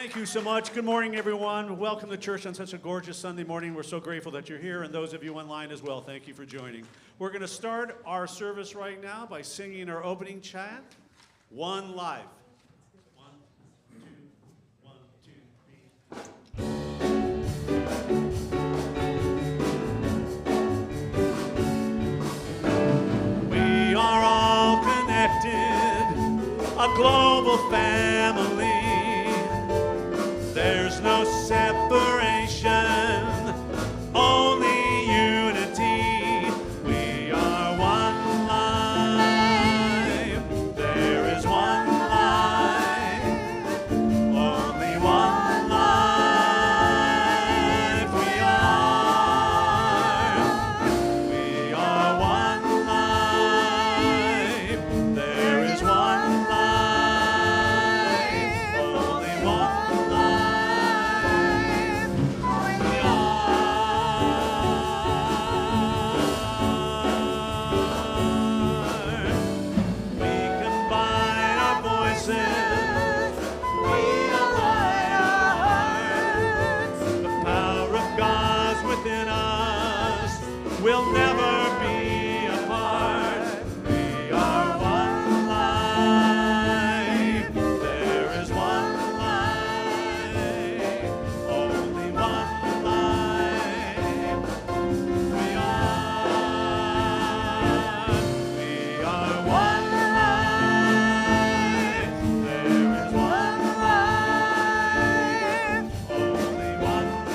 Thank you so much. Good morning, everyone. Welcome to church on such a gorgeous Sunday morning. We're so grateful that you're here, and those of you online as well, thank you for joining. We're going to start our service right now by singing our opening chant, One Life. 1, 2, 1, 2, 3. We are all connected, a global family. There's no separation, only unity. We are one life. There is one life, only one life. We are one life. There is one life, only one. We'll never be apart. We are one life. There is one life, only one life. We are one life. There is one life, only one life.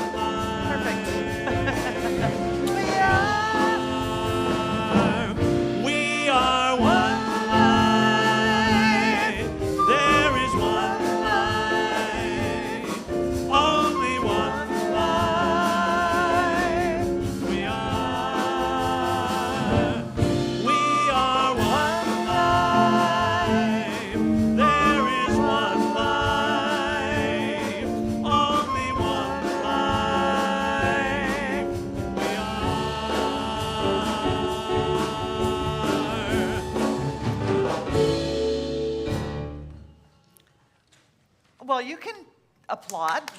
Well, you can applaud.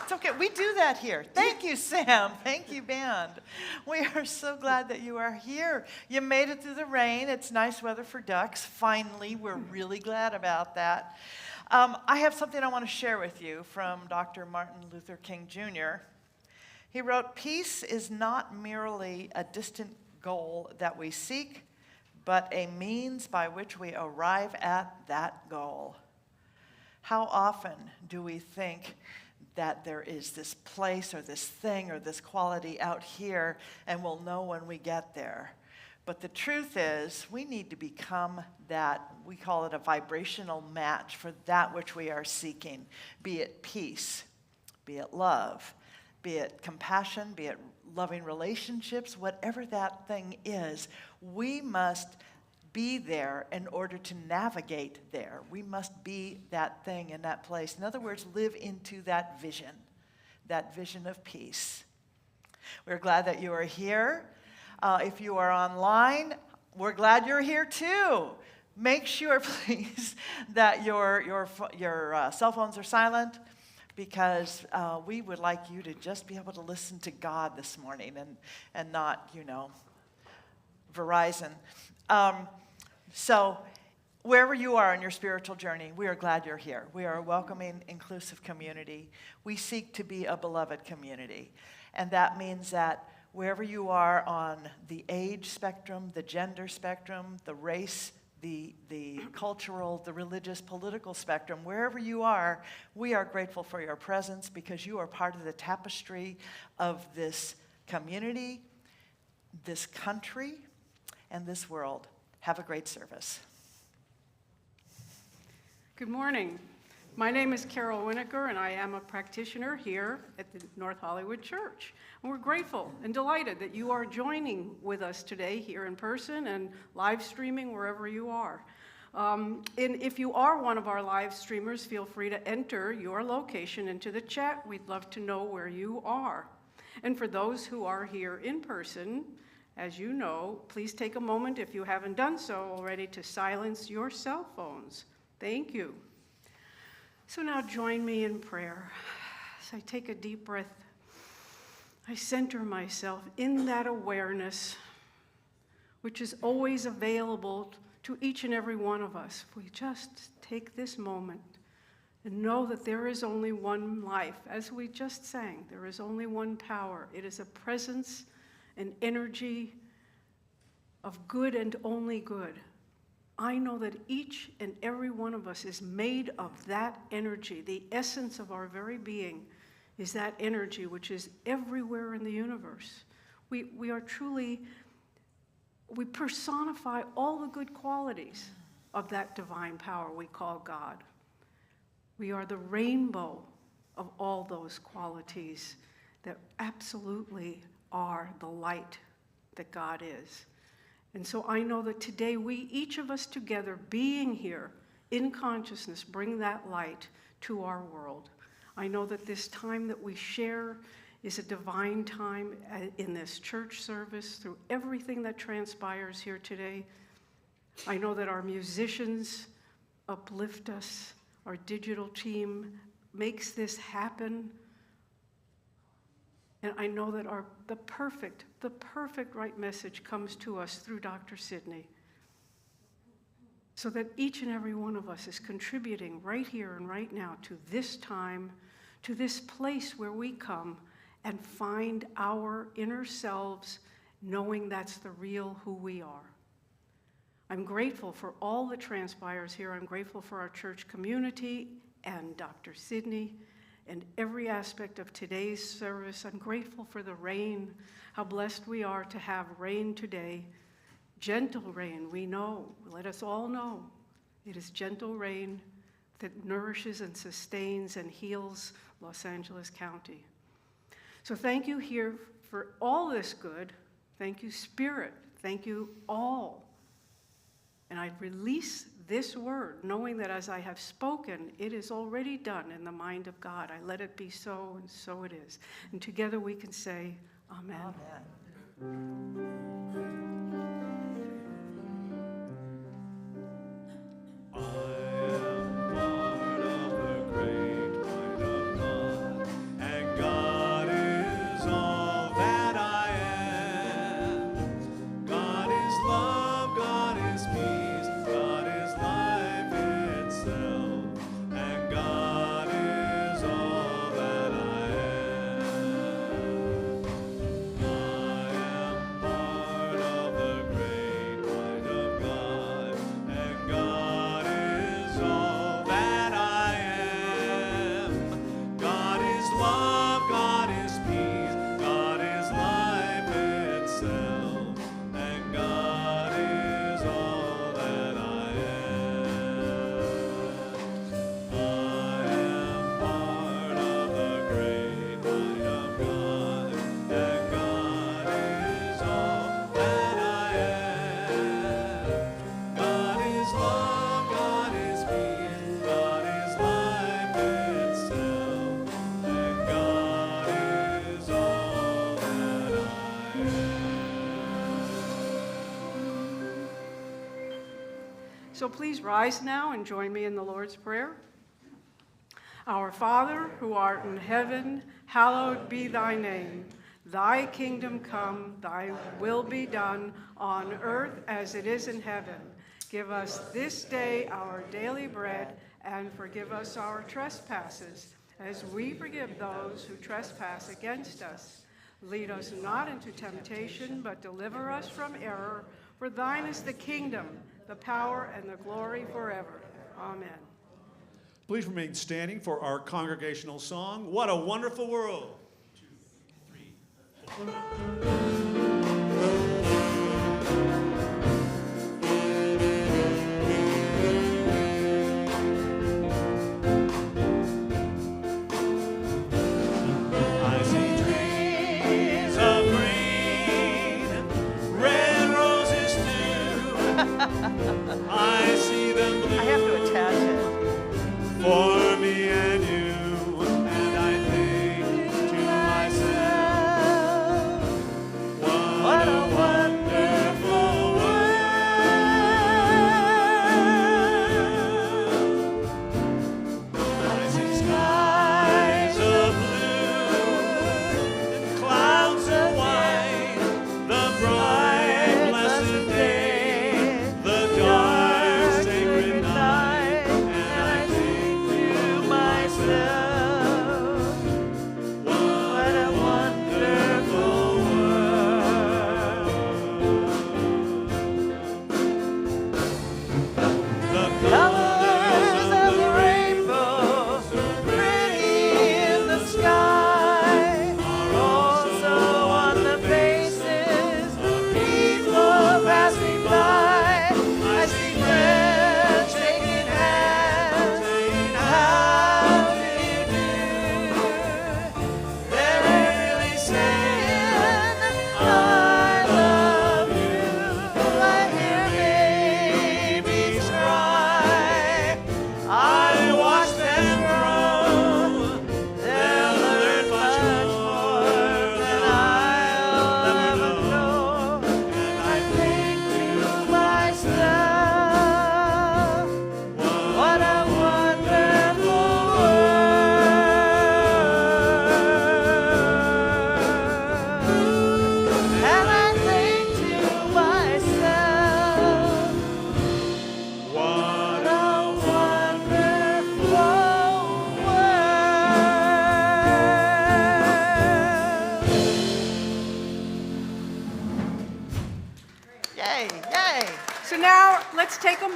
It's okay. We do that here. Thank you, Sam. Thank you, band. We are so glad that you are here. You made it through the rain. It's nice weather for ducks. Finally, we're really glad about that. I have something I want to share with you from Dr. Martin Luther King Jr. He wrote, "Peace is not merely a distant goal that we seek, but a means by which we arrive at that goal." How often do we think that there is this place or this thing or this quality out here and we'll know when we get there? But the truth is, we need to become that, we call it a vibrational match for that which we are seeking, be it peace, be it love, be it compassion, be it loving relationships, whatever that thing is, we must be there in order to navigate there. We must be that thing in that place. In other words, live into that vision of peace. We're glad that you are here. If you are online, we're glad you're here too. Make sure, please, that your cell phones are silent, because we would like you to just be able to listen to God this morning and not, Verizon. So wherever you are in your spiritual journey, we are glad you're here. We are a welcoming, inclusive community. We seek to be a beloved community. And that means that wherever you are on the age spectrum, the gender spectrum, the race, the cultural, the religious, political spectrum, wherever you are, we are grateful for your presence, because you are part of the tapestry of this community, this country, and this world. Have a great service. Good morning. My name is Carol Winokur, and I am a practitioner here at the North Hollywood Church. And we're grateful and delighted that you are joining with us today here in person and live streaming wherever you are. And if you are one of our live streamers, feel free to enter your location into the chat. We'd love to know where you are. And for those who are here in person, as you know, please take a moment, if you haven't done so already, to silence your cell phones. Thank you. So now join me in prayer. As I take a deep breath, I center myself in that awareness, which is always available to each and every one of us. If we just take this moment and know that there is only one life, as we just sang, there is only one power. It is a presence, an energy of good and only good. I know that each and every one of us is made of that energy. The essence of our very being is that energy which is everywhere in the universe. We are truly, we personify all the good qualities of that divine power we call God. We are the rainbow of all those qualities that absolutely are the light that God is. And so I know that today we, each of us together, being here in consciousness, bring that light to our world. I know that this time that we share is a divine time in this church service through everything that transpires here today. I know that our musicians uplift us. Our digital team makes this happen. And I know that the perfect right message comes to us through Dr. Sidney. So that each and every one of us is contributing right here and right now to this time, to this place where we come and find our inner selves, knowing that's the real who we are. I'm grateful for all that transpires here. I'm grateful for our church community and Dr. Sidney and every aspect of today's service. I'm grateful for the rain, how blessed we are to have rain today. Gentle rain, we know, let us all know. It is gentle rain that nourishes and sustains and heals Los Angeles County. So thank you here for all this good. Thank you, Spirit. Thank you all. And I release this word, knowing that as I have spoken, it is already done in the mind of God. I let it be so, and so it is. And together we can say, Amen. Amen. So please rise now and join me in the Lord's Prayer. Our Father, who art in heaven, hallowed be thy name. Thy kingdom come, thy will be done on earth as it is in heaven. Give us this day our daily bread, and forgive us our trespasses, as we forgive those who trespass against us. Lead us not into temptation, but deliver us from error. For thine is the kingdom, the power, and the glory forever. Amen. Please remain standing for our congregational song, What a Wonderful World. 2, 3, 4. I see them blue. I have to attach it. For me and you, and I think to myself,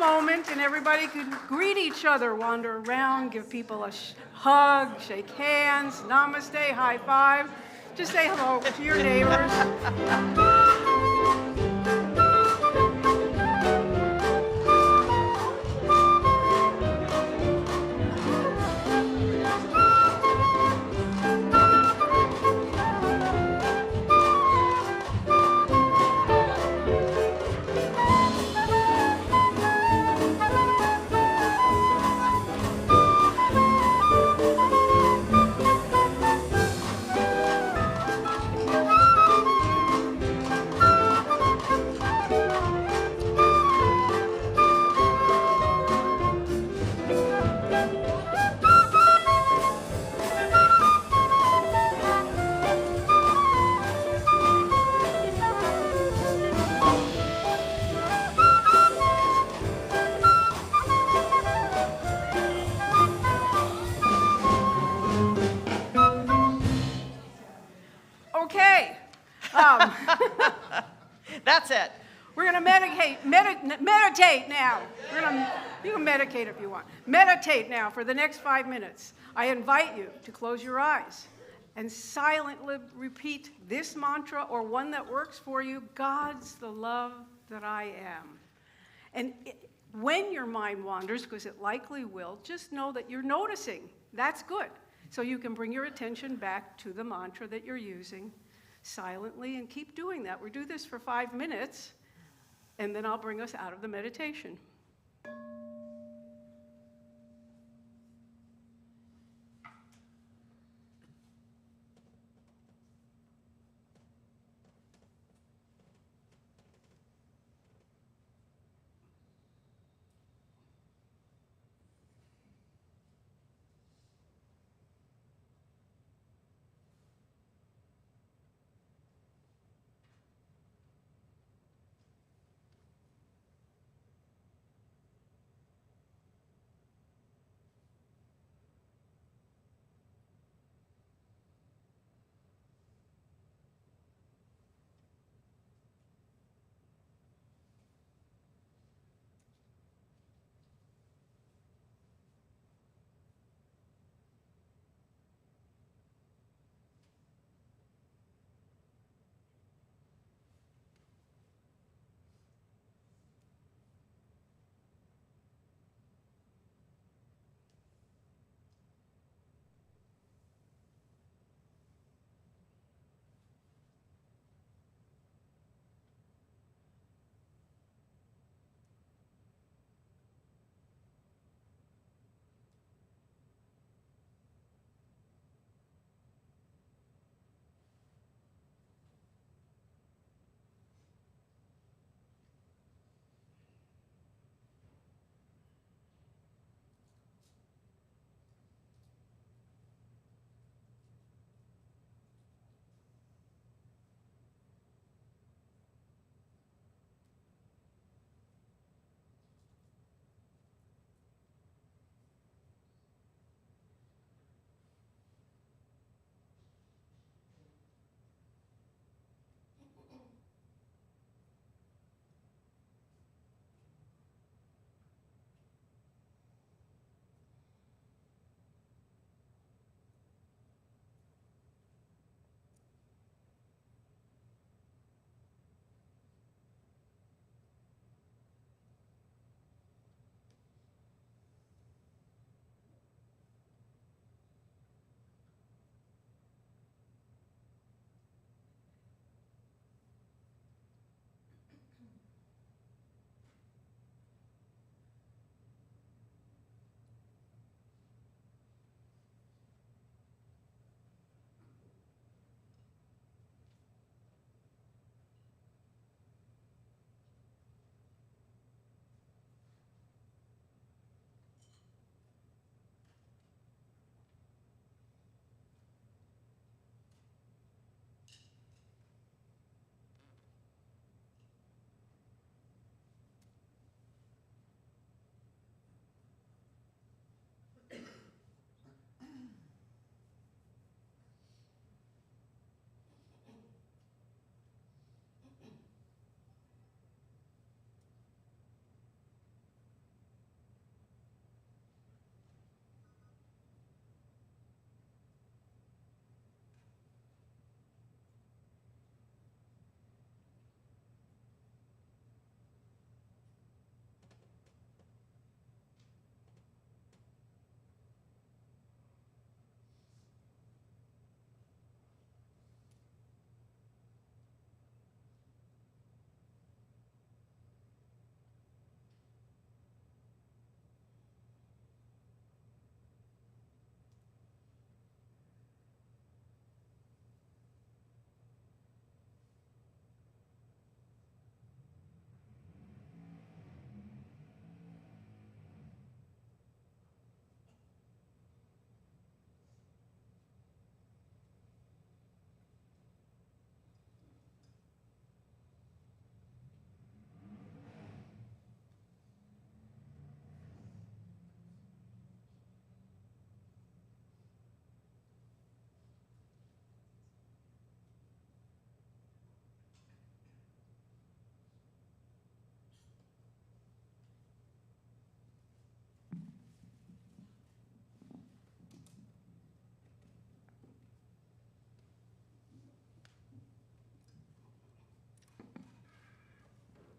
moment, and everybody could greet each other, wander around, give people a hug, shake hands, namaste, high five. Just say hello to your neighbors. Okay. That's it. We're going to meditate now. You can medicate if you want. Meditate now for the next 5 minutes. I invite you to close your eyes and silently repeat this mantra or one that works for you. God's the love that I am. And when your mind wanders, because it likely will, just know that you're noticing. That's good. So you can bring your attention back to the mantra that you're using silently and keep doing that. We'll do this for 5 minutes, and then I'll bring us out of the meditation.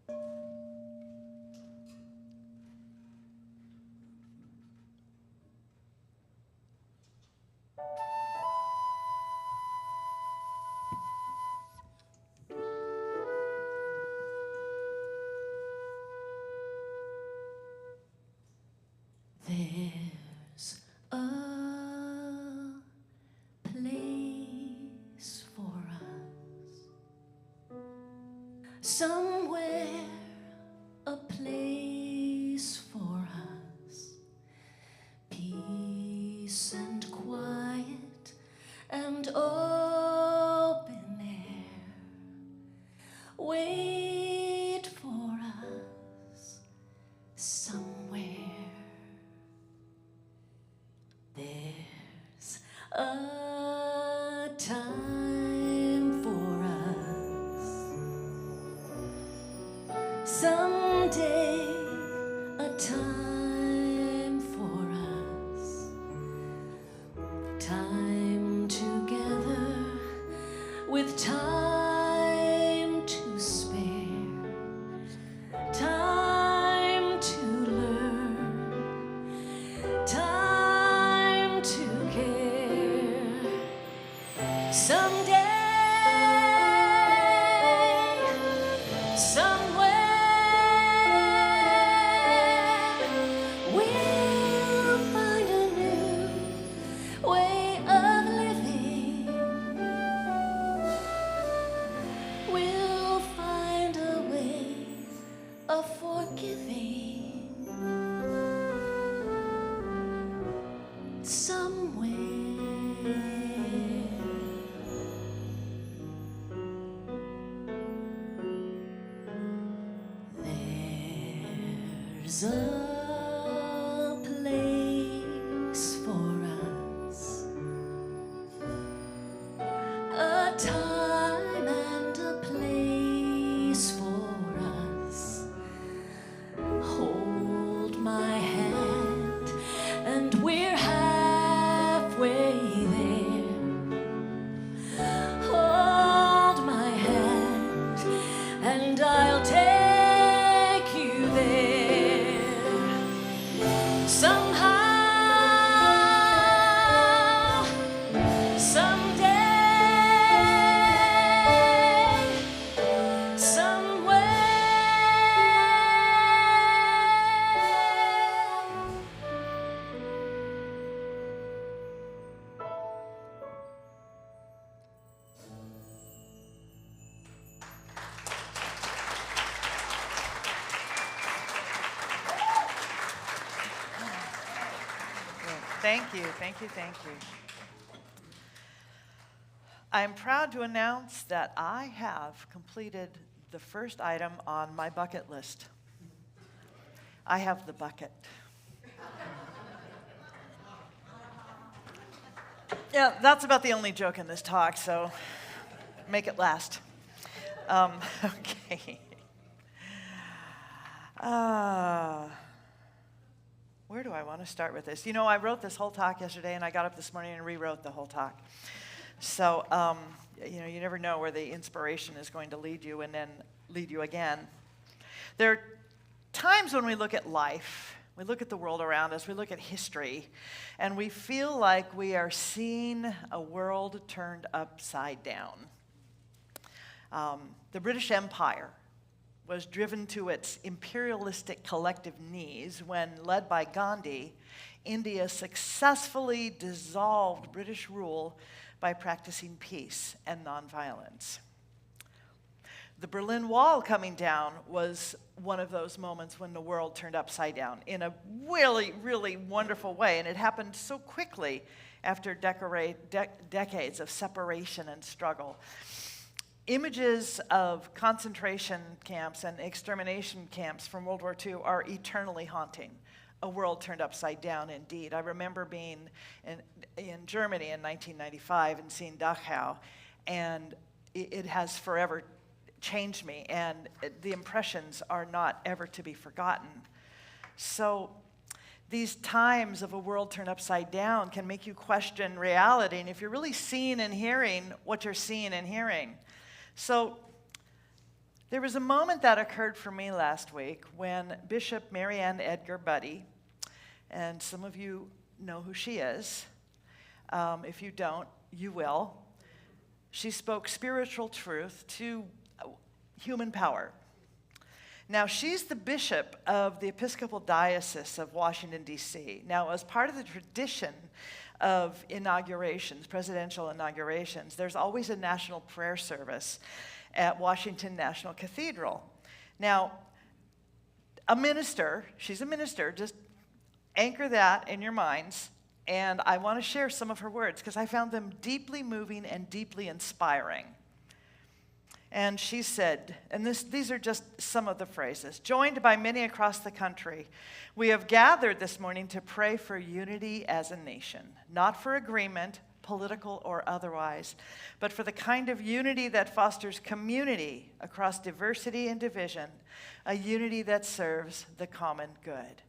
There's a place for us somewhere, a place for us, peace and quiet and open air. Wait for us somewhere. There's a time for us someday, a time for us, time together with time to spare, time to learn, time to care. Someday, somewhere, we'll find a new way of living. We'll find a way of forgiving. Somewhere. There's a place for us, a time and a place for us. Hold my hand and we're halfway there. Hold my hand and I'll take you there. Somehow, someday, somewhere. Thank you, thank you, thank you. I'm proud to announce that I have completed the first item on my bucket list. I have the bucket. Yeah, that's about the only joke in this talk, so make it last. Okay. Where do I want to start with this? You know, I wrote this whole talk yesterday, and I got up this morning and rewrote the whole talk. So, you know, you never know where the inspiration is going to lead you and then lead you again. There are times when we look at life, we look at the world around us, we look at history, and we feel like we are seeing a world turned upside down. The British Empire was driven to its imperialistic collective knees when, led by Gandhi, India successfully dissolved British rule by practicing peace and nonviolence. The Berlin Wall coming down was one of those moments when the world turned upside down in a really, really wonderful way, and it happened so quickly after decades of separation and struggle. Images of concentration camps and extermination camps from World War II are eternally haunting. A world turned upside down, indeed. I remember being in Germany in 1995 and seeing Dachau, and it has forever changed me, and the impressions are not ever to be forgotten. So these times of a world turned upside down can make you question reality, and if you're really seeing and hearing what you're seeing and hearing. So There was a moment that occurred for me last week when Bishop Marianne Edgar Buddy, and some of you know who she is. If you don't, you will. She spoke spiritual truth to human power. Now, she's the bishop of the Episcopal Diocese of Washington, D.C. Now, as part of the tradition of inaugurations, presidential inaugurations, there's always a national prayer service at Washington National Cathedral. Now, she's a minister, just anchor that in your minds, and I want to share some of her words because I found them deeply moving and deeply inspiring. And she said, and these are just some of the phrases, joined by many across the country, we have gathered this morning to pray for unity as a nation, not for agreement, political or otherwise, but for the kind of unity that fosters community across diversity and division, a unity that serves the common good.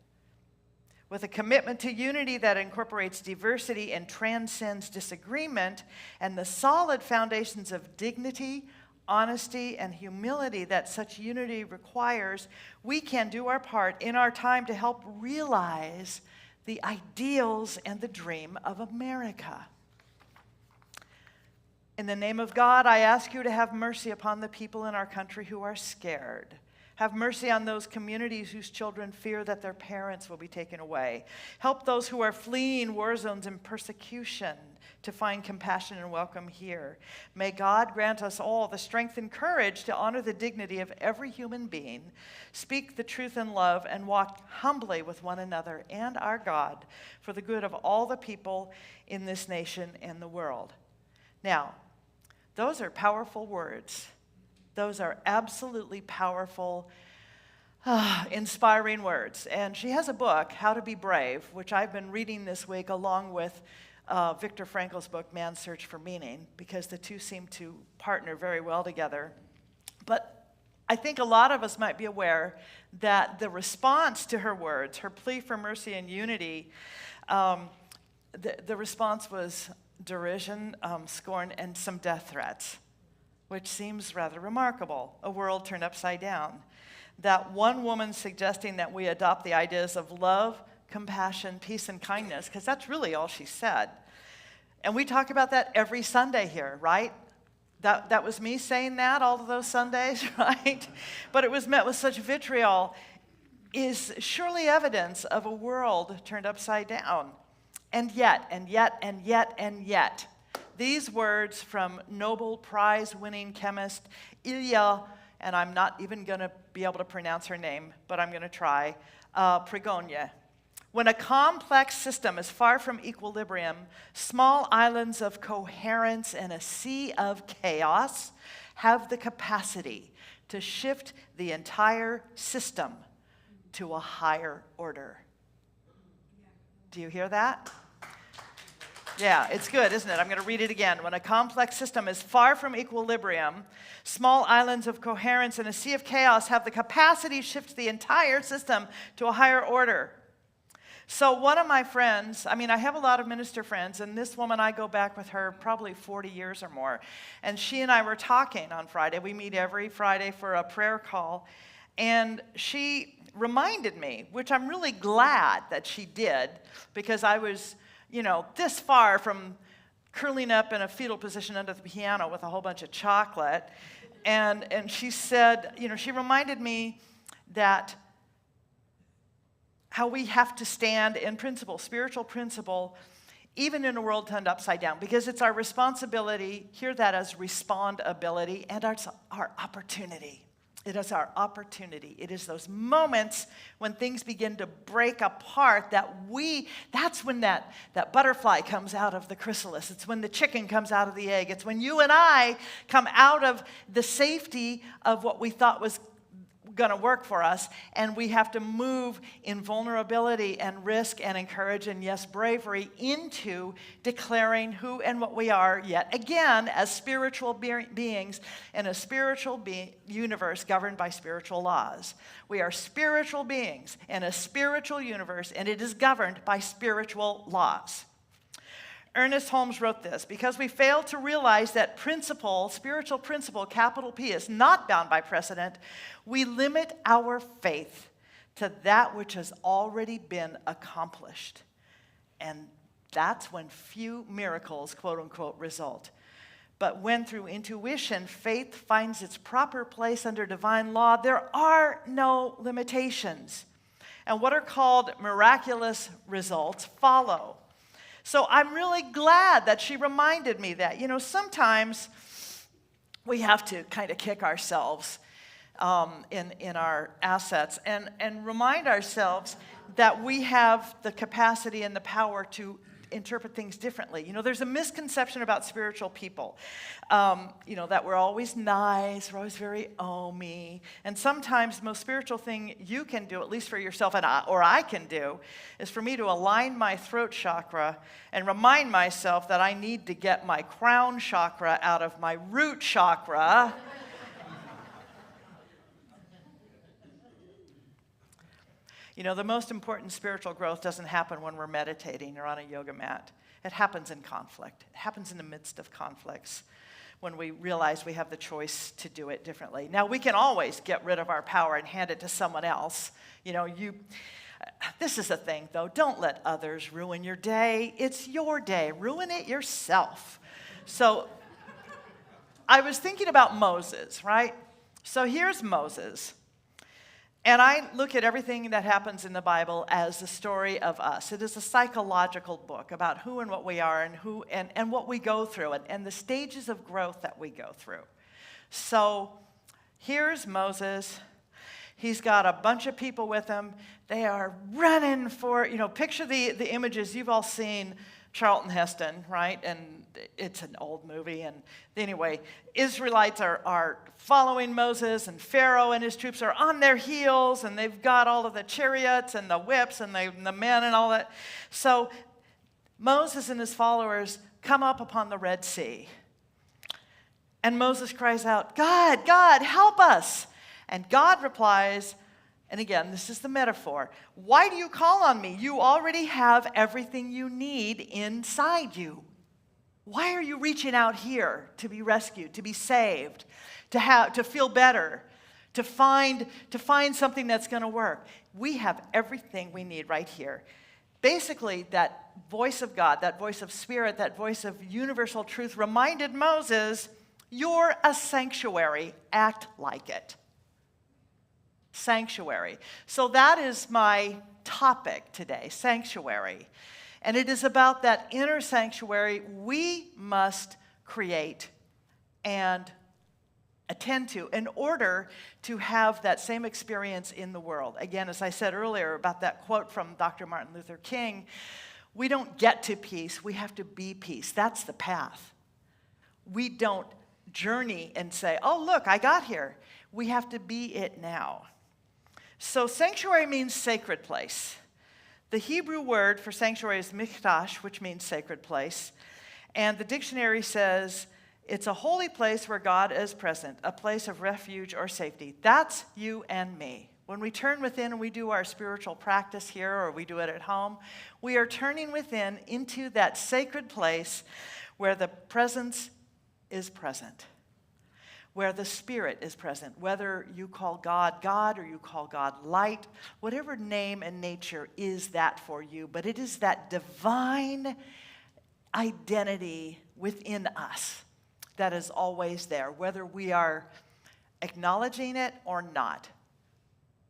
With a commitment to unity that incorporates diversity and transcends disagreement, and the solid foundations of dignity, honesty, and humility that such unity requires, we can do our part in our time to help realize the ideals and the dream of America. In the name of God, I ask you to have mercy upon the people in our country who are scared. Have mercy on those communities whose children fear that their parents will be taken away. Help those who are fleeing war zones and persecution to find compassion and welcome here. May God grant us all the strength and courage to honor the dignity of every human being, speak the truth in love, and walk humbly with one another and our God for the good of all the people in this nation and the world. Now, those are powerful words. Those are absolutely powerful, inspiring words. And she has a book, How to Be Brave, which I've been reading this week along with Viktor Frankl's book, Man's Search for Meaning, because the two seem to partner very well together. But I think a lot of us might be aware that the response to her words, her plea for mercy and unity, the response was derision, scorn, and some death threats, which seems rather remarkable, a world turned upside down. That one woman suggesting that we adopt the ideas of love, compassion, peace, and kindness, because that's really all she said. And we talk about that every Sunday here, right? That was me saying that all of those Sundays, right? But it was met with such vitriol, is surely evidence of a world turned upside down. And yet, these words from Nobel Prize-winning chemist Ilya, and I'm not even going to be able to pronounce her name, but I'm going to try, Prigogine. When a complex system is far from equilibrium, small islands of coherence and a sea of chaos have the capacity to shift the entire system to a higher order. Do you hear that? Yeah, it's good, isn't it? I'm going to read it again. When a complex system is far from equilibrium, small islands of coherence and a sea of chaos have the capacity to shift the entire system to a higher order. So one of my friends, I have a lot of minister friends, and this woman, I go back with her probably 40 years or more, and she and I were talking on Friday. We meet every Friday for a prayer call, and she reminded me, which I'm really glad that she did, because I was, this far from curling up in a fetal position under the piano with a whole bunch of chocolate. And she said, she reminded me that how we have to stand in principle, spiritual principle, even in a world turned upside down, because it's our responsibility, hear that as respondability, and our opportunity. It is our opportunity. It is those moments when things begin to break apart that's when that butterfly comes out of the chrysalis. It's when the chicken comes out of the egg. It's when you and I come out of the safety of what we thought was going to work for us, and we have to move in vulnerability and risk and encourage and, yes, bravery into declaring who and what we are yet again as spiritual beings in a spiritual universe governed by spiritual laws. We are spiritual beings in a spiritual universe, and it is governed by spiritual laws. Ernest Holmes wrote this: because we fail to realize that principle, spiritual principle, capital P, is not bound by precedent, we limit our faith to that which has already been accomplished. And that's when few miracles, quote unquote, result. But when through intuition, faith finds its proper place under divine law, there are no limitations. And what are called miraculous results follow. So I'm really glad that she reminded me that. You know, sometimes we have to kind of kick ourselves in our assets and remind ourselves that we have the capacity and the power to interpret things differently. You know, there's a misconception about spiritual people, you know, that we're always nice, we're always very oh-me. And sometimes the most spiritual thing you can do, at least for yourself, or I can do, is for me to align my throat chakra and remind myself that I need to get my crown chakra out of my root chakra. You know, the most important spiritual growth doesn't happen when we're meditating or on a yoga mat. It happens in conflict. It happens in the midst of conflicts when we realize we have the choice to do it differently. Now, we can always get rid of our power and hand it to someone else. You know, this is the thing, though. Don't let others ruin your day. It's your day. Ruin it yourself. So I was thinking about Moses, right? So here's Moses. And I look at everything that happens in the Bible as the story of us. It is a psychological book about who and what we are and what we go through and the stages of growth that we go through. So here's Moses. He's got a bunch of people with him. They are running for, you know, picture the images. You've all seen Charlton Heston, right? And it's an old movie. And anyway, Israelites are following Moses, and Pharaoh and his troops are on their heels, and they've got all of the chariots and the whips and the men and all that. So Moses and his followers come up upon the Red Sea. And Moses cries out, God, God, help us. And God replies, and again, this is the metaphor, why do you call on me? You already have everything you need inside you. Why are you reaching out here to be rescued, to be saved, to feel better, to find something that's going to work? We have everything we need right here. Basically, that voice of God, that voice of spirit, that voice of universal truth reminded Moses, you're a sanctuary, act like it. Sanctuary. So that is my topic today, sanctuary. And it is about that inner sanctuary we must create and attend to in order to have that same experience in the world. Again, as I said earlier about that quote from Dr. Martin Luther King, we don't get to peace, we have to be peace. That's the path. We don't journey and say, oh, look, I got here. We have to be it now. So sanctuary means sacred place. The Hebrew word for sanctuary is mikdash, which means sacred place. And the dictionary says it's a holy place where God is present, a place of refuge or safety. That's you and me. When we turn within and we do our spiritual practice here or we do it at home, we are turning within into that sacred place where the presence is present, where the Spirit is present, whether you call God God or you call God light, whatever name and nature is that for you, but it is that divine identity within us that is always there, whether we are acknowledging it or not.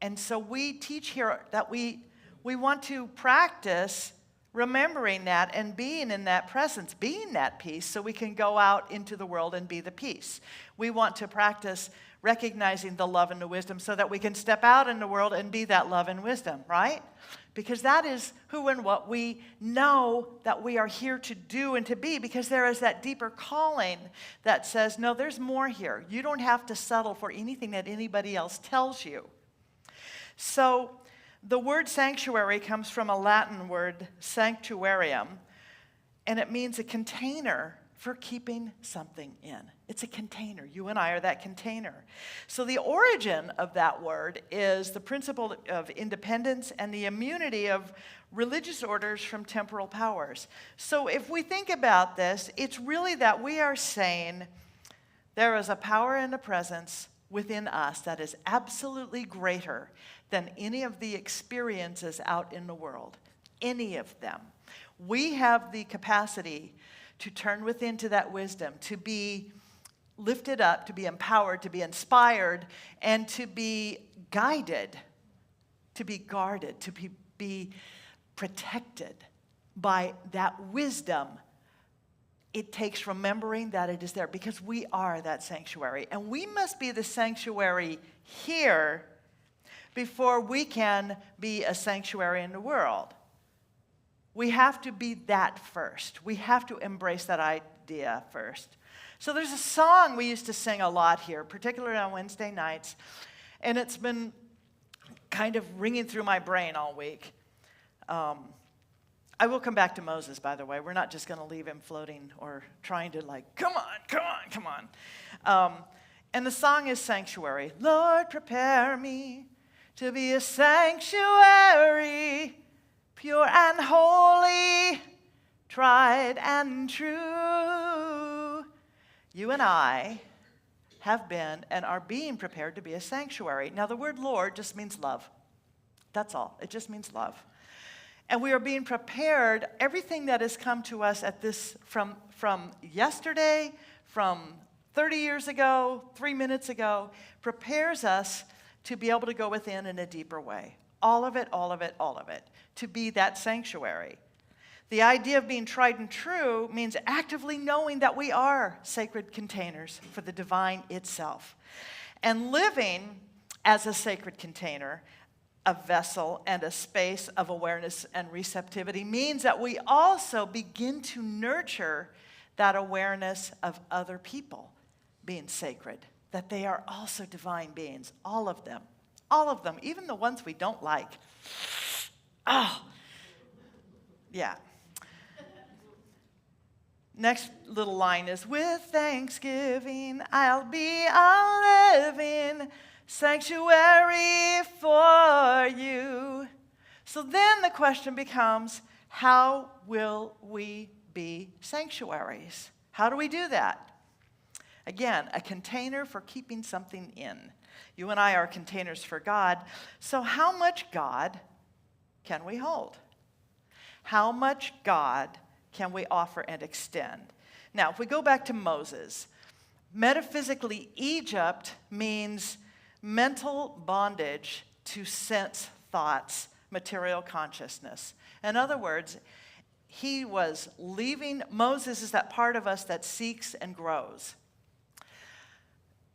And so we teach here that we want to practice remembering that and being in that presence, being that peace, so we can go out into the world and be the peace. We want to practice recognizing the love and the wisdom so that we can step out in the world and be that love and wisdom, right? Because that is who and what we know that we are here to do and to be, because there is that deeper calling that says, no, there's more here. You don't have to settle for anything that anybody else tells you. So the word sanctuary comes from a Latin word, sanctuarium, and it means a container for keeping something in. It's a container. You and I are that container. So the origin of that word is the principle of independence and the immunity of religious orders from temporal powers. So if we think about this, it's really that we are saying there is a power and a presence within us that is absolutely greater than any of the experiences out in the world, any of them. We have the capacity to turn within to that wisdom, to be lifted up, to be empowered, to be inspired, and to be guided, to be guarded, to be protected by that wisdom. It takes remembering that it is there, because we are that sanctuary. And we must be the sanctuary here before we can be a sanctuary in the world. We have to be that first. We have to embrace that idea first. So there's a song we used to sing a lot here, particularly on Wednesday nights, and it's been kind of ringing through my brain all week. I will come back to Moses, by the way. We're not just going to leave him floating or trying to come on. And the song is Sanctuary. Lord, prepare me to be a sanctuary, pure and holy, tried and true. You and I have been and are being prepared to be a sanctuary. Now, the word Lord just means love. That's all. It just means love. And we are being prepared. Everything that has come to us at this from yesterday, from 30 years ago, 3 minutes ago, prepares us to be able to go within in a deeper way. All of it, all of it, all of it. To be that sanctuary. The idea of being tried and true means actively knowing that we are sacred containers for the divine itself. And living as a sacred container, a vessel, and a space of awareness and receptivity means that we also begin to nurture that awareness of other people being sacred, that they are also divine beings, all of them, even the ones we don't like. Oh, yeah. Next little line is, with thanksgiving, I'll be a living sanctuary for you. So then the question becomes, how will we be sanctuaries? How do we do that? Again, a container for keeping something in. You and I are containers for God. So how much God can we hold? How much God can we offer and extend? Now, if we go back to Moses, metaphysically, Egypt means mental bondage to sense thoughts, material consciousness. In other words, he was leaving. Moses is that part of us that seeks and grows.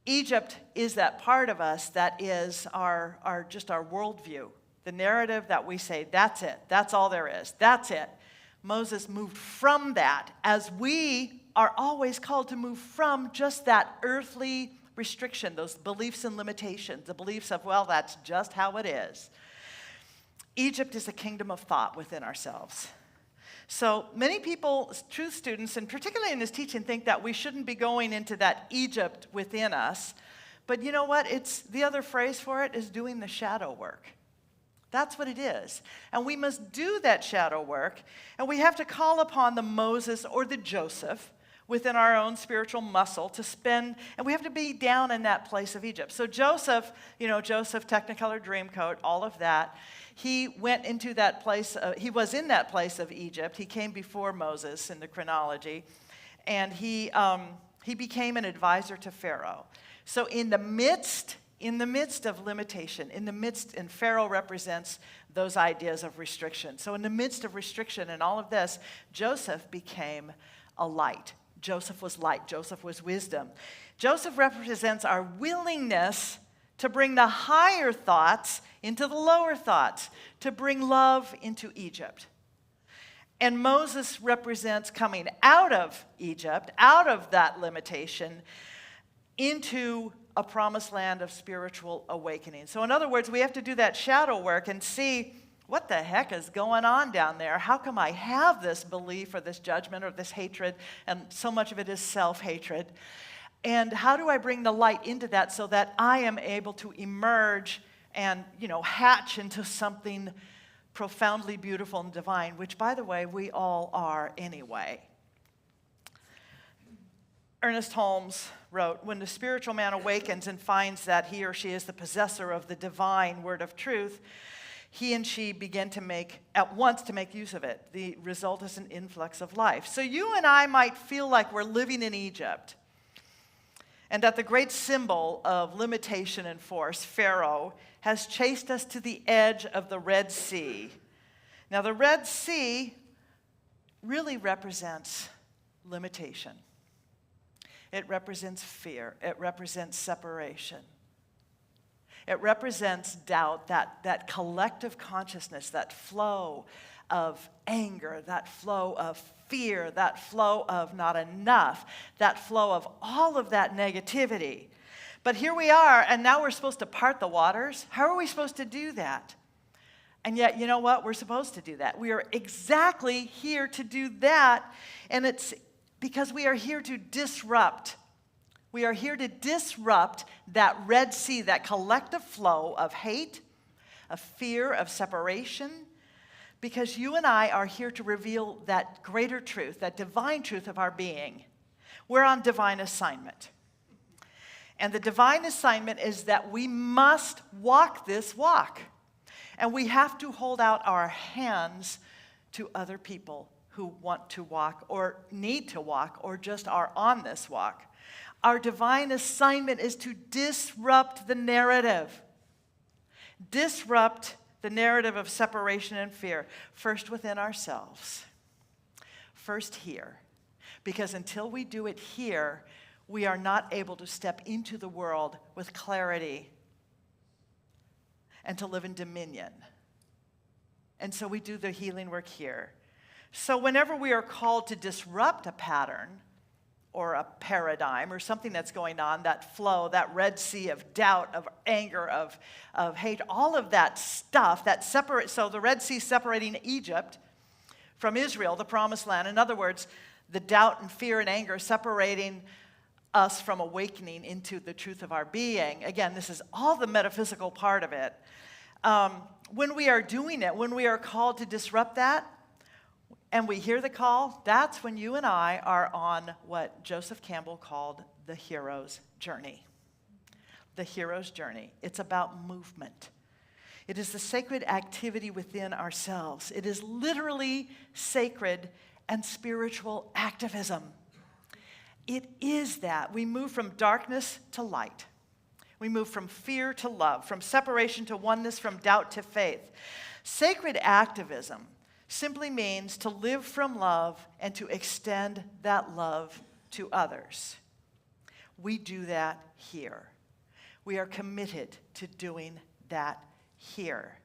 Egypt is that part of us that is our worldview, the narrative that we say, that's it, that's all there is, that's it. Moses moved from that, as we are always called to move from just that earthly restriction, those beliefs and limitations, the beliefs of, well, that's just how it is. Egypt is a kingdom of thought within ourselves. So many people, truth students, and particularly in this teaching, think that we shouldn't be going into that Egypt within us. But you know what? It's the other phrase for it is doing the shadow work. That's what it is. And we must do that shadow work, and we have to call upon the Moses or the Joseph within our own spiritual muscle to spend, and we have to be down in that place of Egypt. So Joseph, Joseph, Technicolor Dreamcoat, all of that, he went into that place, he was in that place of Egypt. He came before Moses in the chronology, and he became an advisor to Pharaoh. So in the midst of limitation, and Pharaoh represents those ideas of restriction. So in the midst of restriction and all of this, Joseph became a light. Joseph was light. Joseph was wisdom. Joseph represents our willingness to bring the higher thoughts into the lower thoughts, to bring love into Egypt. And Moses represents coming out of Egypt, out of that limitation, into a promised land of spiritual awakening. So in other words, we have to do that shadow work and see what the heck is going on down there? How come I have this belief or this judgment or this hatred, and so much of it is self-hatred? And how do I bring the light into that so that I am able to emerge and, hatch into something profoundly beautiful and divine, which, by the way, we all are anyway. Ernest Holmes wrote, when the spiritual man awakens and finds that he or she is the possessor of the divine word of truth, he and she begin at once to make use of it. The result is an influx of life. So you and I might feel like we're living in Egypt, and that the great symbol of limitation and force, Pharaoh, has chased us to the edge of the Red Sea. Now, the Red Sea really represents limitation. It represents fear. It represents separation. It represents doubt, that collective consciousness, that flow of anger, that flow of fear, that flow of not enough, that flow of all of that negativity. But here we are, and now we're supposed to part the waters. How are we supposed to do that? And yet, you know what? We're supposed to do that. We are exactly here to do that, and it's because we are here to disrupt. We are here to disrupt that Red Sea, that collective flow of hate, of fear, of separation, because you and I are here to reveal that greater truth, that divine truth of our being. We're on divine assignment. And the divine assignment is that we must walk this walk. And we have to hold out our hands to other people who want to walk or need to walk or just are on this walk. Our divine assignment is to disrupt the narrative. Disrupt the narrative of separation and fear, first within ourselves, first here. Because until we do it here, we are not able to step into the world with clarity and to live in dominion. And so we do the healing work here. So whenever we are called to disrupt a pattern or a paradigm or something that's going on, that flow, that Red Sea of doubt, of anger, of hate, all of that stuff that separates. So the Red Sea separating Egypt from Israel, the promised land. In other words, the doubt and fear and anger separating us from awakening into the truth of our being. Again, this is all the metaphysical part of it. When we are doing it, when we are called to disrupt that, and we hear the call, that's when you and I are on what Joseph Campbell called the hero's journey. The hero's journey. It's about movement. It is the sacred activity within ourselves. It is literally sacred and spiritual activism. It is that. We move from darkness to light. We move from fear to love, from separation to oneness, from doubt to faith. Sacred activism simply means to live from love and to extend that love to others. We do that here. We are committed to doing that here.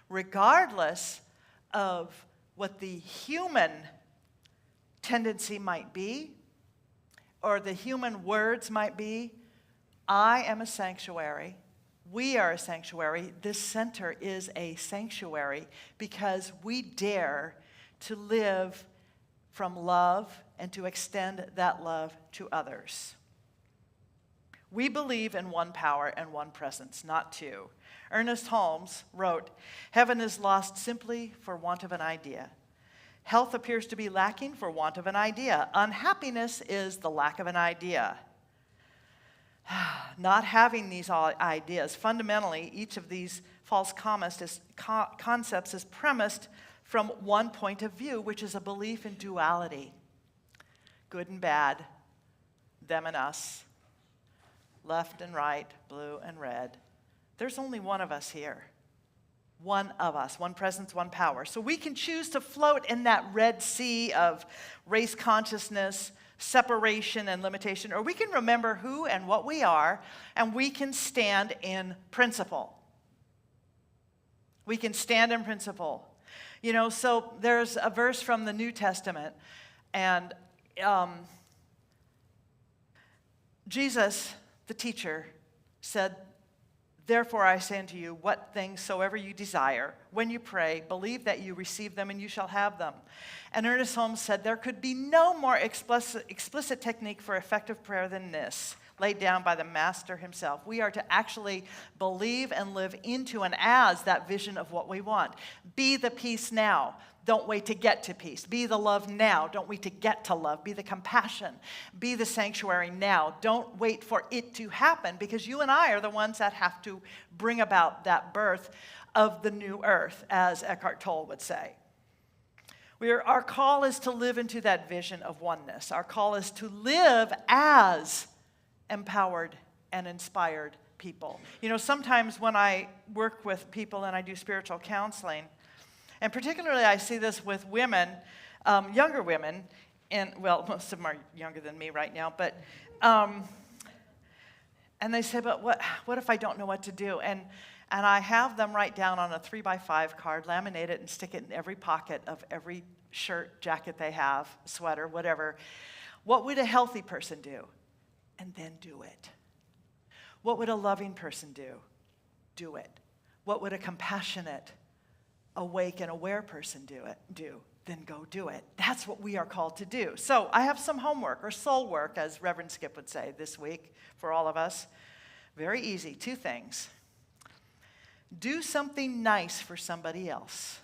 Regardless of what the human tendency might be, or the human words might be, I am a sanctuary. We are a sanctuary. This center is a sanctuary because we dare to live from love and to extend that love to others. We believe in one power and one presence, not two. Ernest Holmes wrote, "Heaven is lost simply for want of an idea. Health appears to be lacking for want of an idea. Unhappiness is the lack of an idea." Not having these ideas, fundamentally, each of these false concepts is premised from one point of view, which is a belief in duality. Good and bad, them and us, left and right, blue and red. There's only one of us here. One of us, one presence, one power. So we can choose to float in that Red Sea of race consciousness, separation and limitation, or we can remember who and what we are, and we can stand in principle. We can stand in principle. So there's a verse from the New Testament, and Jesus, the teacher, said Therefore I say unto you, what things soever you desire, when you pray, believe that you receive them and you shall have them. And Ernest Holmes said, there could be no more explicit technique for effective prayer than this, laid down by the Master himself. We are to actually believe and live into and as that vision of what we want. Be the peace now. Don't wait to get to peace. Be the love now. Don't wait to get to love. Be the compassion. Be the sanctuary now. Don't wait for it to happen, because you and I are the ones that have to bring about that birth of the new earth, as Eckhart Tolle would say. Our call is to live into that vision of oneness. Our call is to live as empowered and inspired people. You know, sometimes when I work with people and I do spiritual counseling, and particularly I see this with women, younger women, and well, most of them are younger than me right now, but, and they say, but what if I don't know what to do? And I have them write down on a 3x5 card, laminate it and stick it in every pocket of every shirt, jacket they have, sweater, whatever. What would a healthy person do? And then do it. What would a loving person do? Do it. What would a compassionate, awake and aware person do? Then go do it. That's what we are called to do. So I have some homework, or soul work, as Reverend Skip would say this week for all of us. Very easy. 2 things. Do something nice for somebody else.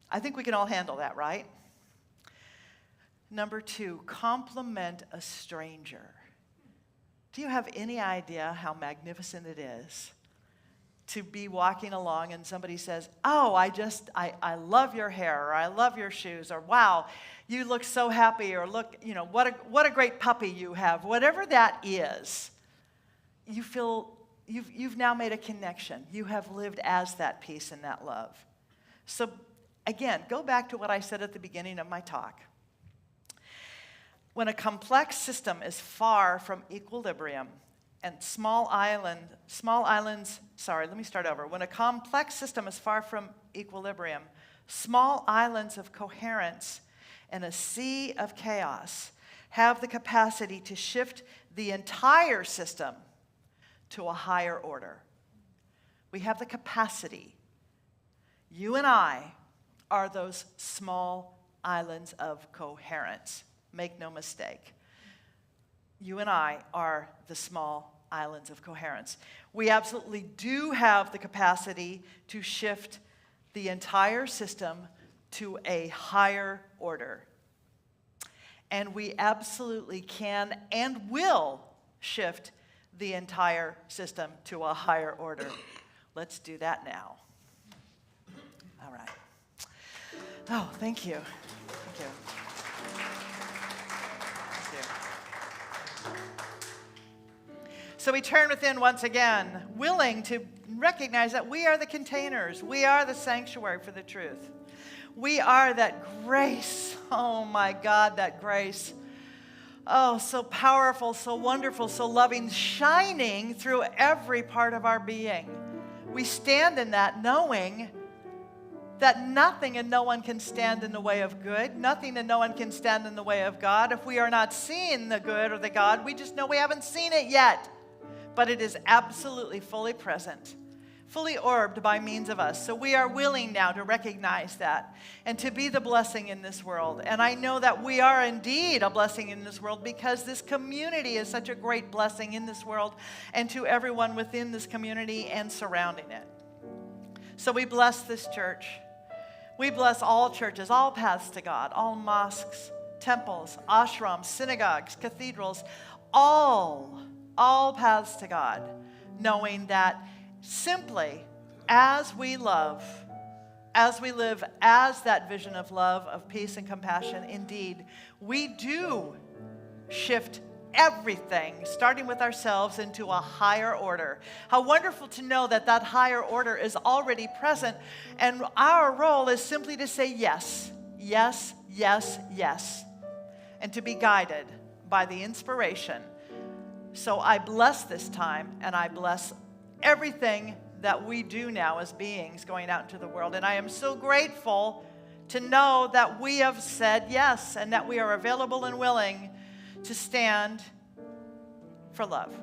I think we can all handle that, right? Number 2, compliment a stranger. Do you have any idea how magnificent it is to be walking along and somebody says, oh, I love your hair, or I love your shoes, or wow, you look so happy, or look, you know, what a great puppy you have. Whatever that is, you feel you've now made a connection. You have lived as that peace and that love. So again, go back to what I said at the beginning of my talk. When a complex system is far from equilibrium, and when a complex system is far from equilibrium, small islands of coherence in a sea of chaos have the capacity to shift the entire system to a higher order. We have the capacity. You and I are those small islands of coherence. Make no mistake. You and I are the small islands of coherence. We absolutely do have the capacity to shift the entire system to a higher order. And we absolutely can and will shift the entire system to a higher order. Let's do that now. All right. Oh, thank you. Thank you. So we turn within once again, willing to recognize that we are the containers. We are the sanctuary for the truth. We are that grace. Oh my God, that grace. Oh, so powerful, so wonderful, so loving, shining through every part of our being. We stand in that knowing that nothing and no one can stand in the way of good. Nothing and no one can stand in the way of God. If we are not seeing the good or the God, we just know we haven't seen it yet. But it is absolutely fully present, fully orbed by means of us. So we are willing now to recognize that and to be the blessing in this world. And I know that we are indeed a blessing in this world, because this community is such a great blessing in this world and to everyone within this community and surrounding it. So we bless this church. We bless all churches, all paths to God, all mosques, temples, ashrams, synagogues, cathedrals, all paths to God, knowing that simply as we love, as we live as that vision of love, of peace and compassion, indeed, we do shift everything, starting with ourselves, into a higher order. How wonderful to know that that higher order is already present, and our role is simply to say yes, yes, yes, yes, and to be guided by the inspiration. So I bless this time, and I bless everything that we do now as beings going out into the world. And I am so grateful to know that we have said yes, and that we are available and willing to stand for love.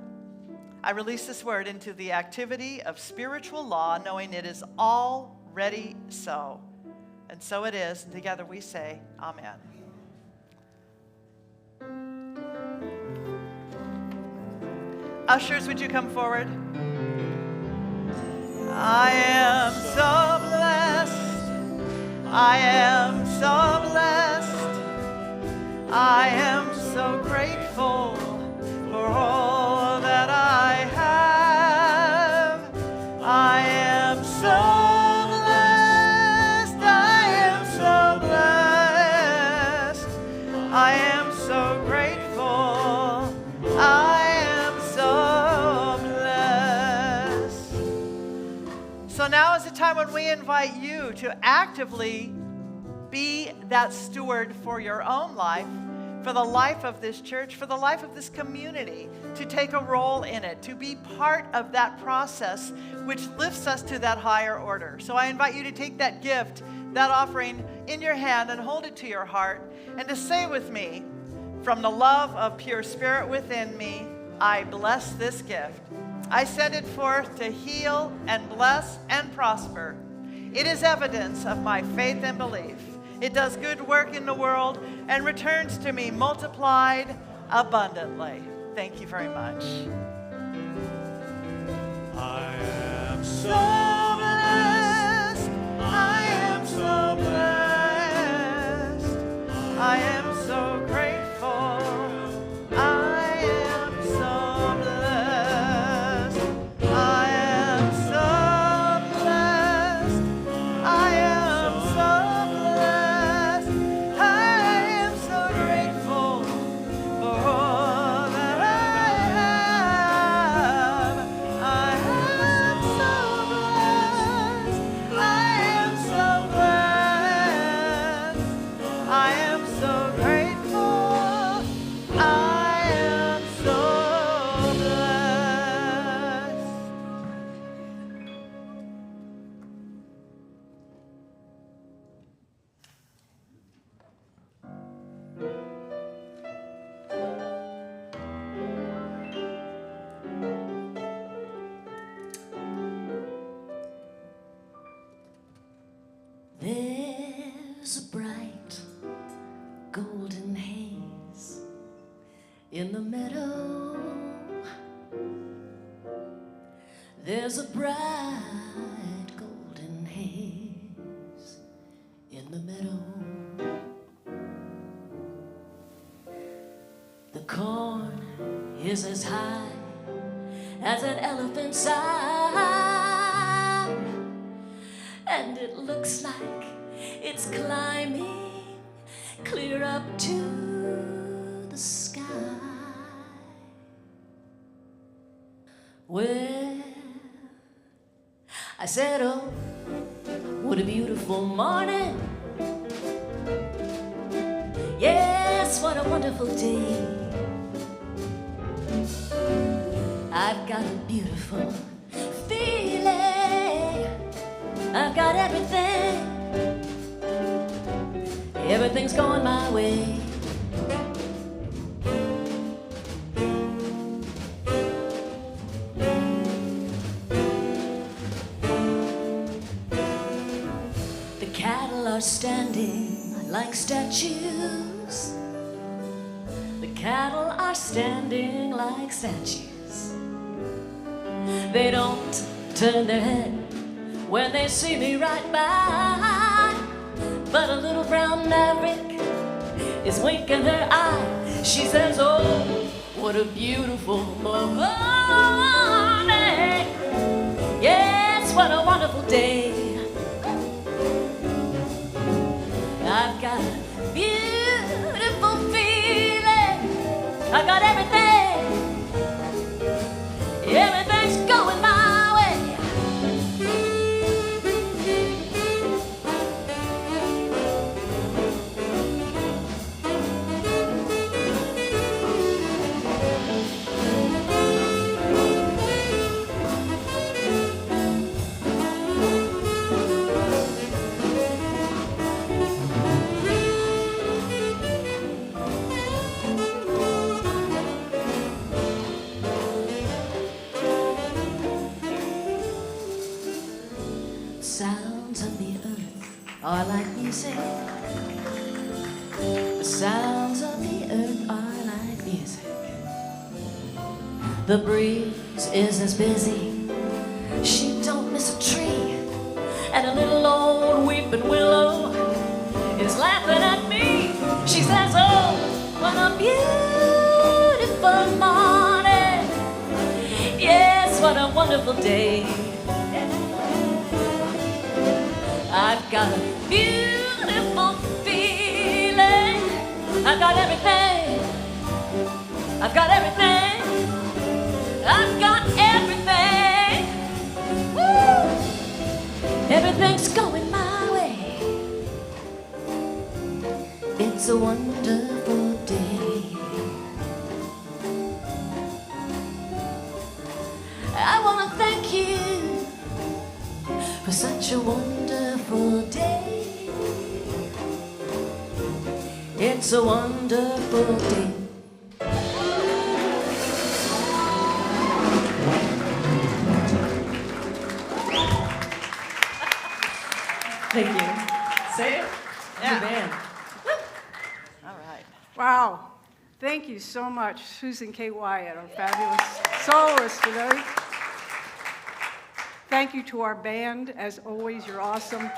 I release this word into the activity of spiritual law, knowing it is already so. And so it is. And together we say, Amen. Ushers, would you come forward? I am so blessed. I am so blessed. I am so grateful for all that I have. I am so blessed. I am so blessed. I am so grateful. I am so blessed. So now is the time when we invite you to actively be that steward for your own life, for the life of this church, for the life of this community, to take a role in it, to be part of that process which lifts us to that higher order. So I invite you to take that gift, that offering in your hand and hold it to your heart, and to say with me, from the love of pure spirit within me, I bless this gift. I send it forth to heal and bless and prosper. It is evidence of my faith and belief. It does good work in the world and returns to me multiplied abundantly. Thank you very much. I am so blessed. I am so blessed. I am so grateful. I am so blessed. I am so blessed. I am so blessed. I am so grateful for all that I have. I am so blessed. I am so blessed. I am so grateful. I am so blessed. There's a bright golden haze in the meadow. There's a bright golden haze in the meadow. The corn is as high as an elephant's eye, and it looks like it's climbing clear up to the sky. Well, I said, oh, what a beautiful morning. Yes, what a wonderful day. I've got a beautiful feeling. I've got everything. Everything's going my way. The cattle are standing like statues. The cattle are standing like statues. They don't turn their head when they see me right by, but a little brown maverick is winking her eye. She says, oh, what a beautiful morning. Yes, what a wonderful day. I've got a beautiful feeling. I got everything. Everything's going my way. music. The sounds of the earth are like music. The breeze is as busy. She don't miss a tree. And a little old weeping willow is laughing at me. She says, oh, what a beautiful morning. Yes, what a wonderful day. I've got a beautiful feeling. I've got everything. I've got everything. I've got everything. Woo! Everything's going my way. It's a wonderful day. I want to thank you for such a wonderful day. It's a wonderful day. Thank you. Say it. Yeah. Your band. All right. Wow. Thank you so much, Susan K. Wyatt, our fabulous soloist today. Thank you to our band. As always, you're awesome.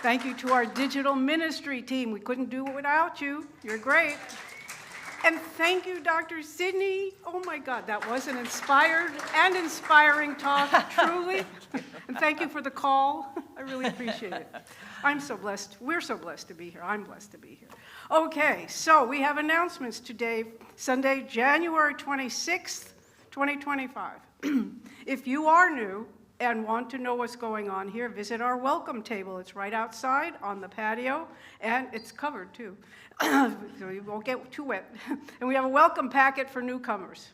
Thank you to our digital ministry team. We couldn't do it without you. You're great. And thank you, Dr. Sidney. Oh my God, that was an inspired and inspiring talk, truly. And thank you for the call. I really appreciate it. I'm so blessed. We're so blessed to be here. I'm blessed to be here. Okay, so we have announcements today, Sunday, January 26th, 2025. If you are new and want to know what's going on here, visit our welcome table. It's right outside on the patio, and it's covered too, so you won't get too wet. And we have a welcome packet for newcomers.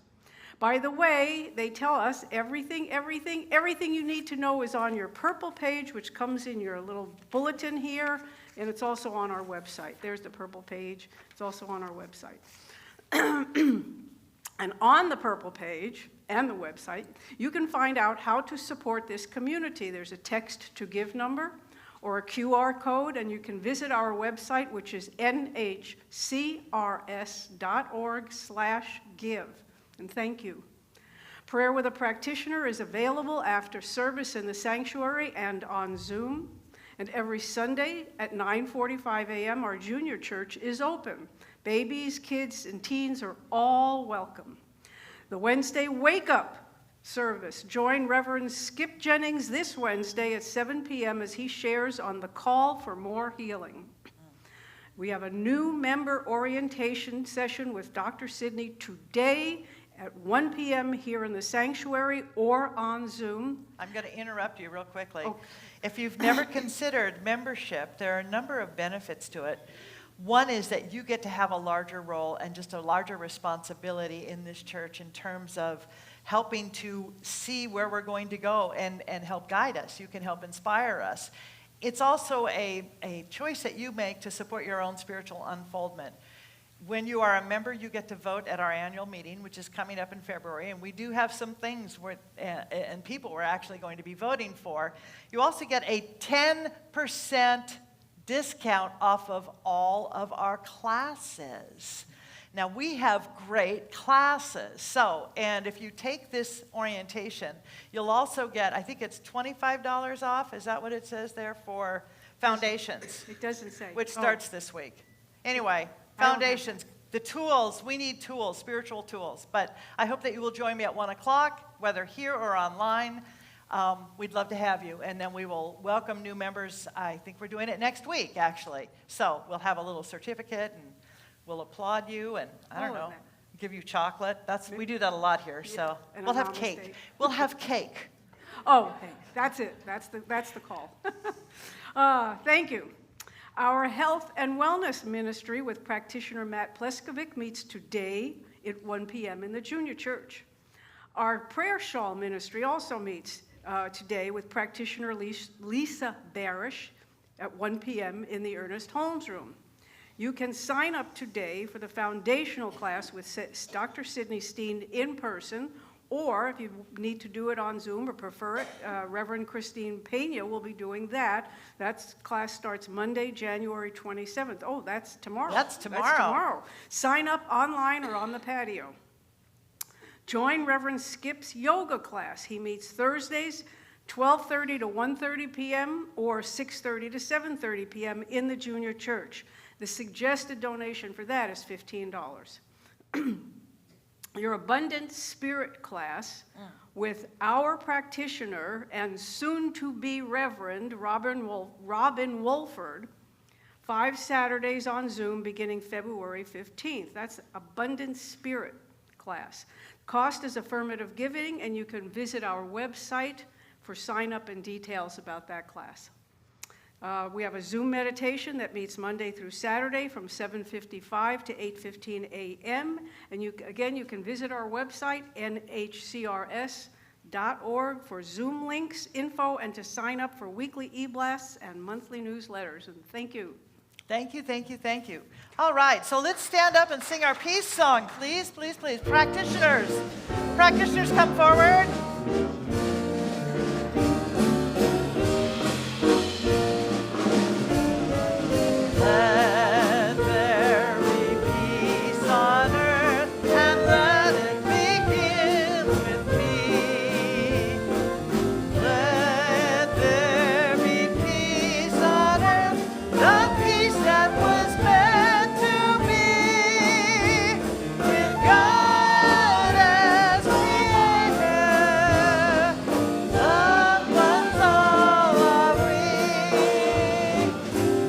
By the way, they tell us everything you need to know is on your purple page, which comes in your little bulletin here, and it's also on our website. There's the purple page. It's also on our website. And on the purple page and the website, you can find out how to support this community. There's a text to give number or a QR code, and you can visit our website, which is nhcrs.org/give. And thank you. Prayer with a Practitioner is available after service in the sanctuary and on Zoom. And every Sunday at 9:45 a.m., our junior church is open. Babies, kids, and teens are all welcome. The Wednesday Wake Up service. Join Reverend Skip Jennings this Wednesday at 7 p.m. as he shares on the call for more healing. We have a new member orientation session with Dr. Sidney today at 1 p.m. here in the sanctuary or on Zoom. I'm going to interrupt you real quickly. Oh. If you've never considered membership, there are a number of benefits to it. One is that you get to have a larger role and just a larger responsibility in this church in terms of helping to see where we're going to go and help guide us. You can help inspire us. It's also a choice that you make to support your own spiritual unfoldment. When you are a member, you get to vote at our annual meeting, which is coming up in February, and we do have some things and people we're actually going to be voting for. You also get a 10% discount off of all of our classes. Now, we have great classes. So, and if you take this orientation, you'll also get, I think it's $25 off. Is that what it says there for foundations? It doesn't say. Which starts this week. Anyway, foundations, the tools, we need tools, spiritual tools. But I hope that you will join me at 1 o'clock, whether here or online. We'd love to have you. And then we will welcome new members. I think we're doing it next week, actually. So we'll have a little certificate, and we'll applaud you, and I don't know, give you chocolate. We do that a lot here. So and we'll a have cake. namaste. We'll have cake. Oh, hey, that's it. That's the call. Thank you. Our health and wellness ministry with practitioner Matt Pleskovic meets today at 1 p.m. in the junior church. Our prayer shawl ministry also meets today with practitioner Lisa Barish at 1 p.m. in the Ernest Holmes room. You can sign up today for the foundational class with Dr. Lehman Steen in person Or if you need to do it on Zoom or prefer it, Reverend Christine Pena will be doing that. That class starts Monday, January 27th. Oh, that's tomorrow. That's tomorrow. That's tomorrow. Sign up online or on the patio. Join Reverend Skip's yoga class. He meets Thursdays, 12:30 to 1:30 p.m. or 6:30 to 7:30 p.m. in the junior church. The suggested donation for that is $15. Your Abundant Spirit class with our practitioner and soon-to-be Reverend Robin Wolford, 5 Saturdays on Zoom beginning February 15th. That's Abundant Spirit class. Cost is affirmative giving, and you can visit our website for sign-up and details about that class. We have a Zoom meditation that meets Monday through Saturday from 7:55 to 8:15 a.m. And you can visit our website, nhcrs.org, for Zoom links, info, and to sign up for weekly e-blasts and monthly newsletters. And thank you. Thank you, thank you, thank you. All right, so let's stand up and sing our peace song, please, please, please. Practitioners, come forward. Let there be peace on earth, and let it begin with me. Let there be peace on earth, the peace that was meant to be, with God as creator. Love ones all are free.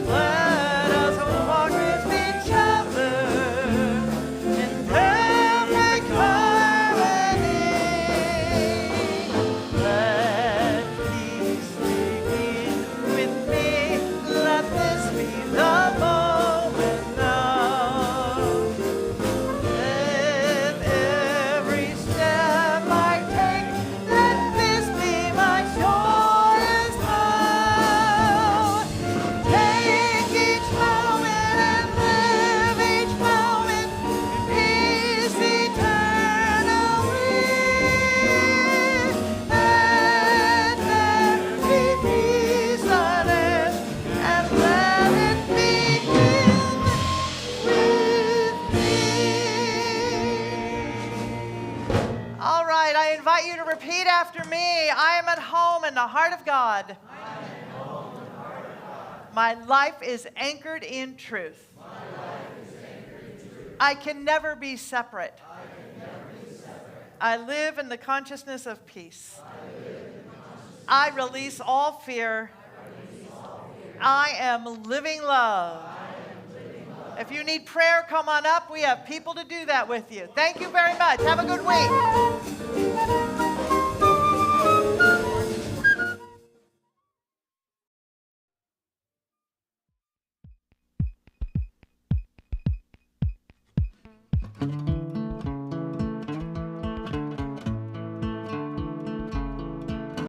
Let us walk with each other in perfect harmony. Let peace begin with me. Let this be the moment now. Let every step I take, let this be my shortest road. Take each moment and live each moment in peace eternally. Let there be peace on earth, and let it begin with me. All right, I invite you to repeat after me. I am at home in the heart of God. My life is anchored in truth. I can never be separate. I live in the consciousness of peace. I release all fear. I am living love. If you need prayer, come on up. We have people to do that with you. Thank you very much. Have a good week.